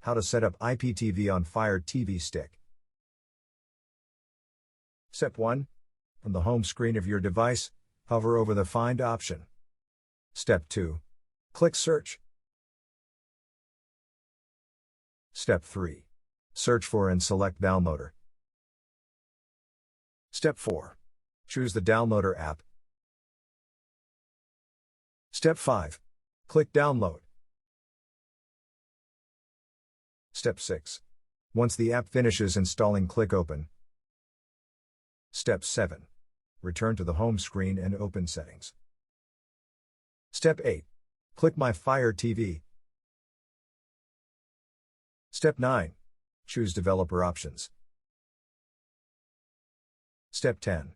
How to set up IPTV on Fire TV Stick. Step 1. From the home screen of your device, hover over the Find option. Step 2. Click Search. Step 3. Search for and select Downloader. Step 4. Choose the Downloader app. Step 5. Click Download. Step 6. Once the app finishes installing, click Open. Step 7. Return to the home screen and open Settings. Step 8. Click My Fire TV. Step 9. Choose Developer Options. Step 10.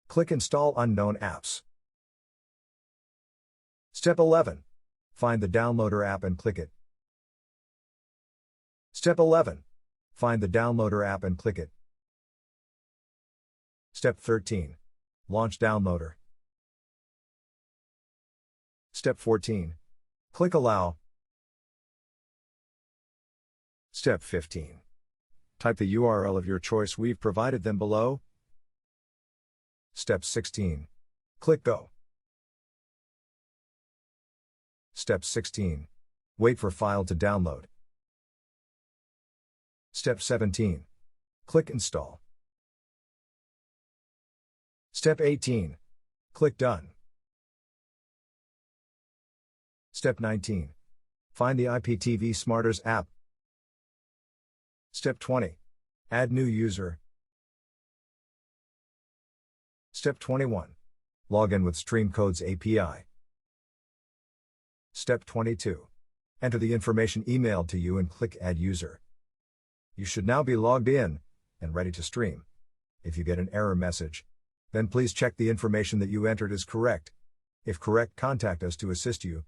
Click Install Unknown Apps. Step 11. Find the Downloader app and click it. Step 11. Find the Downloader app and click it. Step 13. Launch Downloader. Step 14. Click Allow. Step 15. Type the URL of your choice. We've provided them below. Step 16. Click Go. Step 16. Wait for file to download. Step 17. Click Install. Step 18. Click Done. Step 19. Find the IPTV Smarters app. Step 20. Add new user. Step 21. Log in with StreamCode's API. Step 22. Enter the information emailed to you and click Add User. You should now be logged in and ready to stream. If you get an error message, then please check the information that you entered is correct. If correct, contact us to assist you.